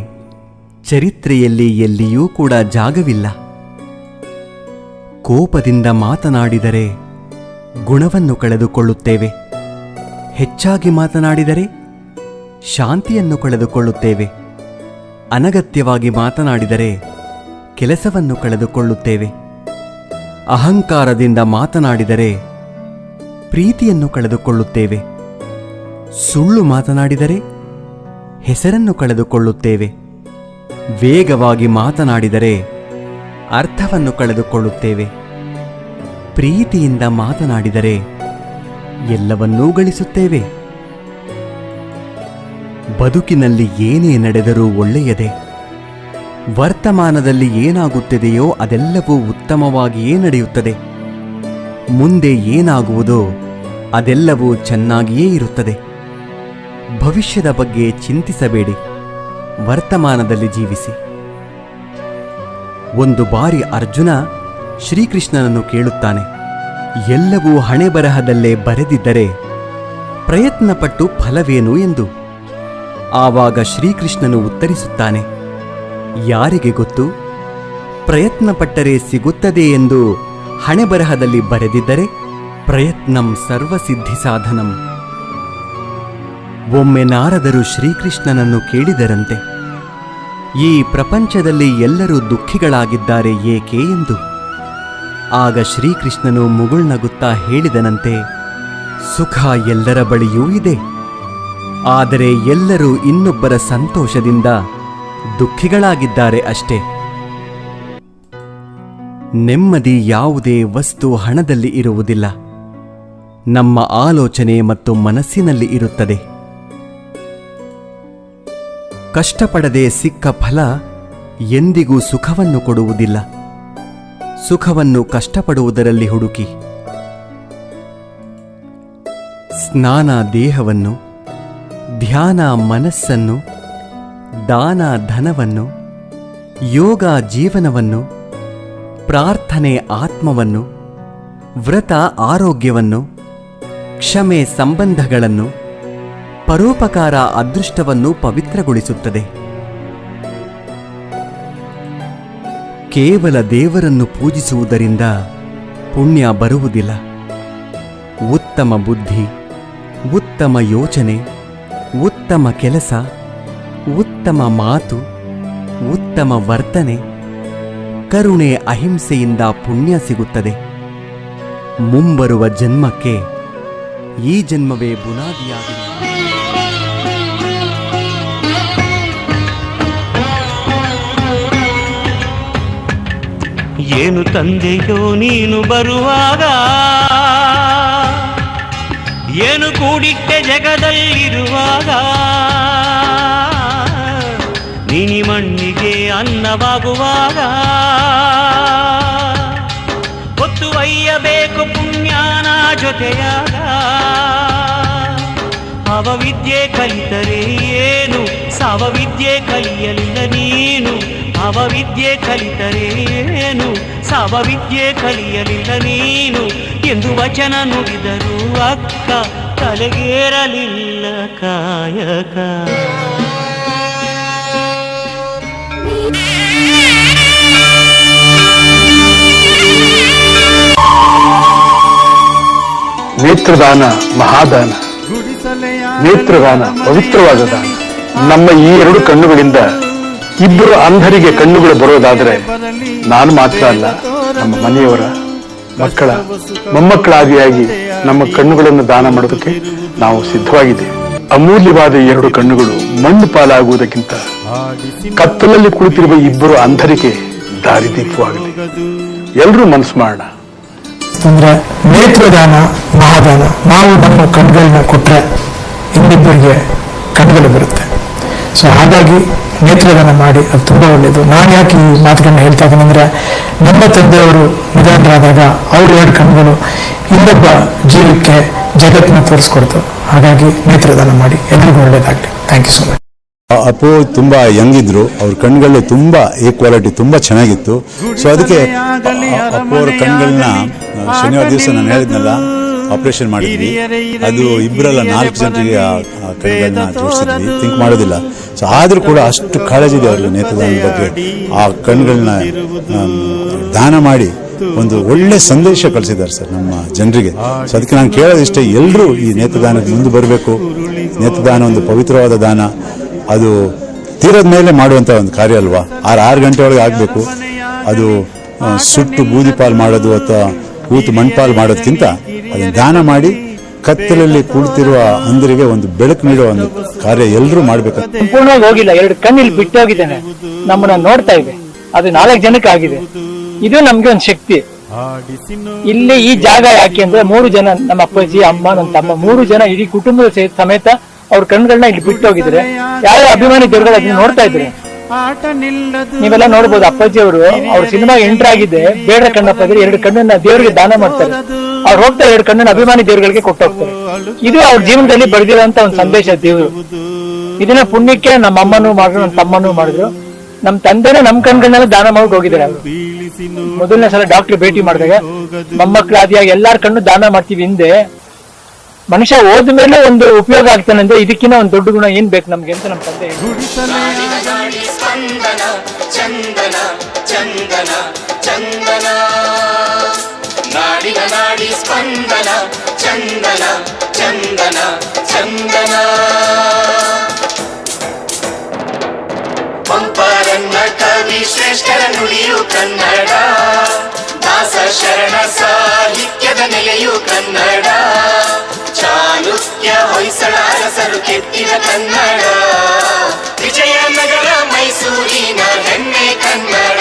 S4: ಚರಿತ್ರೆಯಲ್ಲಿ ಎಲ್ಲಿಯೂ ಕೂಡ ಜಾಗವಿಲ್ಲ. ಕೋಪದಿಂದ ಮಾತನಾಡಿದರೆ ಗುಣವನ್ನು ಕಳೆದುಕೊಳ್ಳುತ್ತೇವೆ. ಹೆಚ್ಚಾಗಿ ಮಾತನಾಡಿದರೆ ಶಾಂತಿಯನ್ನು ಕಳೆದುಕೊಳ್ಳುತ್ತೇವೆ. ಅನಗತ್ಯವಾಗಿ ಮಾತನಾಡಿದರೆ ಕೆಲಸವನ್ನು ಕಳೆದುಕೊಳ್ಳುತ್ತೇವೆ. ಅಹಂಕಾರದಿಂದ ಮಾತನಾಡಿದರೆ ಪ್ರೀತಿಯನ್ನು ಕಳೆದುಕೊಳ್ಳುತ್ತೇವೆ. ಸುಳ್ಳು ಮಾತನಾಡಿದರೆ ಹೆಸರನ್ನು ಕಳೆದುಕೊಳ್ಳುತ್ತೇವೆ. ವೇಗವಾಗಿ ಮಾತನಾಡಿದರೆ ಅರ್ಥವನ್ನು ಕಳೆದುಕೊಳ್ಳುತ್ತೇವೆ. ಪ್ರೀತಿಯಿಂದ ಮಾತನಾಡಿದರೆ ಎಲ್ಲವನ್ನೂ ಗಳಿಸುತ್ತೇವೆ. ಬದುಕಿನಲ್ಲಿ ಏನೇ ನಡೆದರೂ ಒಳ್ಳೆಯದೇ. ವರ್ತಮಾನದಲ್ಲಿ ಏನಾಗುತ್ತಿದೆಯೋ ಅದೆಲ್ಲವೂ ಉತ್ತಮವಾಗಿಯೇ ನಡೆಯುತ್ತದೆ. ಮುಂದೆ ಏನಾಗುವುದೋ ಅದೆಲ್ಲವೂ ಚೆನ್ನಾಗಿಯೇ ಇರುತ್ತದೆ. ಭವಿಷ್ಯದ ಬಗ್ಗೆ ಚಿಂತಿಸಬೇಡಿ, ವರ್ತಮಾನದಲ್ಲಿ ಜೀವಿಸಿ. ಒಂದು ಬಾರಿ ಅರ್ಜುನ ಶ್ರೀಕೃಷ್ಣನನ್ನು ಕೇಳುತ್ತಾನೆ, ಎಲ್ಲವೂ ಹಣೆಬರಹದಲ್ಲೇ ಬರೆದಿದ್ದರೆ ಪ್ರಯತ್ನಪಟ್ಟು ಫಲವೇನು ಎಂದು. ಆವಾಗ ಶ್ರೀಕೃಷ್ಣನು ಉತ್ತರಿಸುತ್ತಾನೆ, ಯಾರಿಗೆ ಗೊತ್ತು, ಪ್ರಯತ್ನಪಟ್ಟರೆ ಸಿಗುತ್ತದೆ ಎಂದು ಹಣೆಬರಹದಲ್ಲಿ ಬರೆದಿದ್ದರೆ ಪ್ರಯತ್ನಂ ಸರ್ವಸಿದ್ಧಿ ಸಾಧನಂ. ಒಮ್ಮೆ ನಾರದರು ಶ್ರೀಕೃಷ್ಣನನ್ನು ಕೇಳಿದರಂತೆ, ಈ ಪ್ರಪಂಚದಲ್ಲಿ ಎಲ್ಲರೂ ದುಃಖಿಗಳಾಗಿದ್ದಾರೆ ಏಕೆ ಎಂದು. ಆಗ ಶ್ರೀಕೃಷ್ಣನು ಮುಗುಳ್ನಗುತ್ತಾ ಹೇಳಿದನಂತೆ, ಸುಖ ಎಲ್ಲರ ಬಳಿಯೂ ಇದೆ, ಆದರೆ ಎಲ್ಲರೂ ಇನ್ನೊಬ್ಬರ ಸಂತೋಷದಿಂದ ದುಃಖಿಗಳಾಗಿದ್ದಾರೆ ಅಷ್ಟೇ. ನೆಮ್ಮದಿ ಯಾವುದೇ ವಸ್ತು ಹಣದಲ್ಲಿ ಇರುವುದಿಲ್ಲ, ನಮ್ಮ ಆಲೋಚನೆ ಮತ್ತು ಮನಸ್ಸಿನಲ್ಲಿ ಇರುತ್ತದೆ. ಕಷ್ಟಪಡದೆ ಸಿಕ್ಕ ಫಲ ಎಂದಿಗೂ ಸುಖವನ್ನು ಕೊಡುವುದಿಲ್ಲ. ಸುಖವನ್ನು ಕಷ್ಟಪಡುವುದರಲ್ಲಿ ಹುಡುಕಿ. ಸ್ನಾನ ದೇಹವನ್ನು, ಧ್ಯಾನ ಮನಸ್ಸನ್ನು, ದಾನ ಧನವನ್ನು, ಯೋಗ ಜೀವನವನ್ನು, ಪ್ರಾರ್ಥನೆ ಆತ್ಮವನ್ನು, ವ್ರತ ಆರೋಗ್ಯವನ್ನು, ಕ್ಷಮೆ ಸಂಬಂಧಗಳನ್ನು, ಪರೋಪಕಾರ ಅದೃಷ್ಟವನ್ನು ಪವಿತ್ರಗೊಳಿಸುತ್ತದೆ. ಕೇವಲ ದೇವರನ್ನು ಪೂಜಿಸುವುದರಿಂದ ಪುಣ್ಯ ಬರುವುದಿಲ್ಲ. ಉತ್ತಮ ಬುದ್ಧಿ, ಉತ್ತಮ ಯೋಚನೆ, ಉತ್ತಮ ಕೆಲಸ, ಉತ್ತಮ ಮಾತು, ಉತ್ತಮ ವರ್ತನೆ, ಕರುಣೆ ಅಹಿಂಸೆಯಿಂದ ಪುಣ್ಯ ಸಿಗುತ್ತದೆ. ಮುಂಬರುವ ಜನ್ಮಕ್ಕೆ ಈ ಜನ್ಮವೇ ಬುನಾದಿಯಾಗಿದೆ.
S5: ಏನು ತಂದೆಯೋ ನೀನು ಬರುವಾಗ, ಏನು ಕೂಡಿಟ್ಟೆ ಜಗದಲ್ಲಿರುವಾಗ, ನೀನಿ ಮಣ್ಣಿಗೆ ಅನ್ನವಾಗುವಾಗ, ಹೊತ್ತು ಒಯ್ಯಬೇಕು ಪುಣ್ಯಾನ ಜೊತೆಯಾಗ. ಅವವಿದ್ಯೆ ಕಲಿತರೆ ಏನು, ಸಾವವಿದ್ಯೆ ಕಲಿಯಲಿಲ್ಲ ನೀನು. ಅವವಿದ್ಯೆ ಕಲಿತರೆ ಏನು, ಸಾವವಿದ್ಯೆ ಕಲಿಯಲಿಲ್ಲ ನೀನು ಎಂದು ವಚನ ನುಡಿದರು ಅಕ್ಕ, ತಲೆಗೇರಲಿಲ್ಲ ಕಾಯಕ.
S6: ನೇತ್ರದಾನ ಮಹಾದಾನ, ನೇತ್ರದಾನ ಪವಿತ್ರವಾದ ದಾನ. ನಮ್ಮ ಈ ಎರಡು ಕಣ್ಣುಗಳಿಂದ ಇಬ್ಬರು ಅಂಧರಿಗೆ ಕಣ್ಣುಗಳು ಬರೋದಾದರೆ ನಾನು ಮಾತ್ರ ಅಲ್ಲ, ನಮ್ಮ ಮನೆಯವರ ಮಕ್ಕಳ ಮೊಮ್ಮಕ್ಕಳಾದಿಯಾಗಿ ನಮ್ಮ ಕಣ್ಣುಗಳನ್ನು ದಾನ ಮಾಡೋದಕ್ಕೆ ನಾವು ಸಿದ್ಧವಾಗಿದ್ದೇವೆ. ಅಮೂಲ್ಯವಾದ ಎರಡು ಕಣ್ಣುಗಳು ಮಣ್ಣು ಪಾಲಾಗುವುದಕ್ಕಿಂತ ಕತ್ತಲಲ್ಲಿ ಕುಳಿತಿರುವ ಇಬ್ಬರು ಅಂಧರಿಗೆ ದಾರಿದೀಪವಾಗಲಿ. ಎಲ್ಲರೂ ಮನಸ್ಸು ಮಾಡೋಣ.
S7: ಅಂದ್ರೆ ನೇತ್ರದಾನ ಮಹಾದಾನ. ನಾವು ನಮ್ಮ ಕಣ್ಗಳನ್ನ ಕೊಟ್ಟರೆ ಇನ್ನಿಬ್ಬರಿಗೆ ಕಣ್ಗಳು ಬರುತ್ತೆ. ಸೊ ಹಾಗಾಗಿ ನೇತ್ರದಾನ ಮಾಡಿ, ಅದು ತುಂಬ ಒಳ್ಳೆಯದು. ನಾನು ಯಾಕೆ ಈ ಮಾತುಗಳನ್ನ ಹೇಳ್ತಾ ಇದ್ದೀನಿ ಅಂದರೆ, ನಮ್ಮ ತಂದೆಯವರು ನಿಧನರಾದಾಗ ಅವ್ರ 2 ಕಣ್ಗಳು ಇನ್ನೊಬ್ಬ ಜೀವಕ್ಕೆ ಜಗತ್ತನ್ನ ತೋರಿಸ್ಕೊಡ್ತು. ಹಾಗಾಗಿ ನೇತ್ರದಾನ ಮಾಡಿ, ಎಲ್ರಿಗೂ ಒಳ್ಳೇದಾಗಲಿ. Thank you so much.
S8: Appu ತುಂಬ ಯಂಗ್ ಇದ್ರು, ಅವ್ರ ಕಣ್ಗಳು ತುಂಬ ಈಕ್ವಾಲಿಟಿ ತುಂಬ ಚೆನ್ನಾಗಿತ್ತು. ಸೊ ಅದಕ್ಕೆ ಅಪ್ಪು ಅವ್ರ ಕಣ್ಗಳನ್ನ ಶನಿವಾರ ದಿವಸ ನಾನು ಹೇಳಿದ್ನಲ್ಲ ಆಪರೇಷನ್ ಮಾಡಿದ್ವಿ. ಅದು ಇಬ್ಬರಲ್ಲ 4 ಜನರಿಗೆ ಆ ಕಣ್ಗಳನ್ನ ಜೋಡಿಸಿದ್ವಿ, ಥಿಂಕ್ ಮಾಡೋದಿಲ್ಲ. ಸೊ ಆದರೂ ಕೂಡ ಅಷ್ಟು ಕಾಳಜಿ ಇದೆ ಅವ್ರಿಗೆ ನೇತ್ರದಾನದ ಬಗ್ಗೆ. ಆ ಕಣ್ಗಳನ್ನ ದಾನ ಮಾಡಿ ಒಂದು ಒಳ್ಳೆ ಸಂದೇಶ ಕಳಿಸಿದ್ದಾರೆ ಸರ್ ನಮ್ಮ ಜನರಿಗೆ. ಸೊ ಅದಕ್ಕೆ ನಾನು ಕೇಳೋದಿಷ್ಟೇ, ಎಲ್ಲರೂ ಈ ನೇತ್ರದಾನಕ್ಕೆ ಮುಂದೆ ಬರಬೇಕು. ನೇತ್ರದಾನ ಒಂದು ಪವಿತ್ರವಾದ ದಾನ. ಅದು ತೀರದ ಮೇಲೆ ಮಾಡುವಂಥ ಒಂದು ಕಾರ್ಯ ಅಲ್ವಾ. 6 ಗಂಟೆ ಒಳಗೆ ಆಗಬೇಕು. ಅದು ಸುಟ್ಟು ಬೂದಿ ಪಾಲು ಮಾಡೋದು ಅಥವಾ ಕೂತು ಮಣ್ಪಾಲು ಮಾಡೋದಕ್ಕಿಂತ ಅದನ್ನು ದಾನ ಮಾಡಿ ಕತ್ತಲಲ್ಲಿ ಕುಳಿತಿರುವ ಅಂಧರಿಗೆ ಒಂದು ಬೆಳಕು ನೀಡುವ ಒಂದು ಕಾರ್ಯ ಎಲ್ಲರೂ ಮಾಡಬೇಕು.
S9: ಸಂಪೂರ್ಣವಾಗಿ ಹೋಗಿಲ್ಲ, 2 ಕಣ್ಣು ಇಲ್ಲಿ ಬಿಟ್ಟು ಹೋಗಿದ್ದೇನೆ, ನಮ್ಮನ್ನ ನೋಡ್ತಾ ಇದೆ. ಅದು 4 ಜನಕ್ಕೆ ಆಗಿದೆ. ಇದು ನಮ್ಗೆ ಒಂದು ಶಕ್ತಿ. ಇಲ್ಲಿ ಈ ಜಾಗ ಯಾಕೆ ಅಂದ್ರೆ 3 ಜನ, ನಮ್ಮ ಅಪ್ಪಾಜಿ, ಅಮ್ಮ, ನನ್ನ ತಮ್ಮ, 3 ಜನ ಇಡೀ ಕುಟುಂಬದ ಸಮೇತ ಅವ್ರ ಕಣ್ಗಳನ್ನ ಇಲ್ಲಿ ಬಿಟ್ಟು ಹೋಗಿದ್ರೆ, ಯಾವ ಅಭಿಮಾನಿ ದೇವರುಗಳು ಅದನ್ನ ನೋಡ್ತಾ ಇದ್ರೆ ನೀವೆಲ್ಲ ನೋಡ್ಬೋದು. ಅಪ್ಪಾಜಿ ಅವರು ಅವ್ರ ಸಿನಿಮಾ ಎಂಟ್ರ್ ಆಗಿದೆ, ಬೇಡ ಕಣ್ಣಪ್ಪ ಇದ್ರೆ 2 ಕಣ್ಣನ್ನ ದೇವರಿಗೆ ದಾನ ಮಾಡ್ತಾರೆ. ಅವ್ರು ಹೋಗ್ತಾರೆ 2 ಕಣ್ಣನ್ನ ಅಭಿಮಾನಿ ದೇವರುಗಳಿಗೆ ಕೊಟ್ಟು ಹೋಗ್ತಾರೆ. ಇದು ಅವ್ರ ಜೀವನದಲ್ಲಿ ಬರೆದಿರೋಂತ ಒಂದು ಸಂದೇಶ ದೇವರು. ಇದನ್ನ ಪುಣ್ಯಕ್ಕೆ ನಮ್ಮ ಅಮ್ಮನೂ ಮಾಡಿದ್ರು, ನಮ್ಮ ತಮ್ಮನೂ ಮಾಡಿದ್ರು. ನಮ್ ತಂದೆನ ನಮ್ ಕಣ್ಗಳನ್ನೆಲ್ಲ ದಾನ ಮಾಡಿ ಹೋಗಿದ್ದಾರೆ. ಅವರು ಮೊದಲನೇ ಸಲ ಡಾಕ್ಟರ್ ಭೇಟಿ ಮಾಡಿದಾಗ ಮೊಮ್ಮಕ್ಕಳು ಆದಿಯಾಗಿ ಎಲ್ಲಾರ ಕಣ್ಣು ದಾನ ಮಾಡ್ತೀವಿ. ಹಿಂದೆ ಮನುಷ್ಯ ಹೋದ್ಮೇಲೆ ಒಂದು ಉಪಯೋಗ ಆಗ್ತಾನೆ ಅಂದ್ರೆ ಇದಕ್ಕಿಂತ ಒಂದು ದೊಡ್ಡ ಗುಣ ಏನ್ ಬೇಕು ನಮ್ಗೆ ಅಂತ ನಮ್ಮ ತಂದೆ
S10: ಪಂಪರನ್ನ ಕವಿ ಶ್ರೇಷ್ಠರ ನುಡಿಯು ಕನ್ನಡ, ದಾಸ ಶರಣ ಸಾಹಿತ್ಯದ ನೆಲೆಯು ಕನ್ನಡ, ಚಾಲುಕ್ಯ ಹೊಯ್ಸಳ ಅರಸರು ಕೆತ್ತಿದ ಕನ್ನಡ, ವಿಜಯನಗರ ಮೈಸೂರಿನ ಹೆಮ್ಮೆ ಕನ್ನಡ.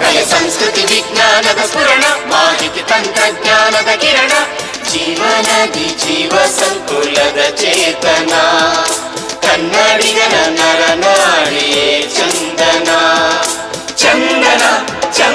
S10: ಕಲೆ ಸಂಸ್ಕೃತಿ ವಿಜ್ಞಾನದ ಸ್ಫುರಣ, ಮಾಹಿತಿ ತಂತ್ರಜ್ಞಾನದ ಕಿರಣ, ಜೀವನದಿ ಜೀವ ಸಂಕುಲದ ಚೇತನ, ಕನ್ನಡಿಗನ ನರನಾಡಿಯೇ ಚಂದನ, ಚಂದನ ಚಂದನ.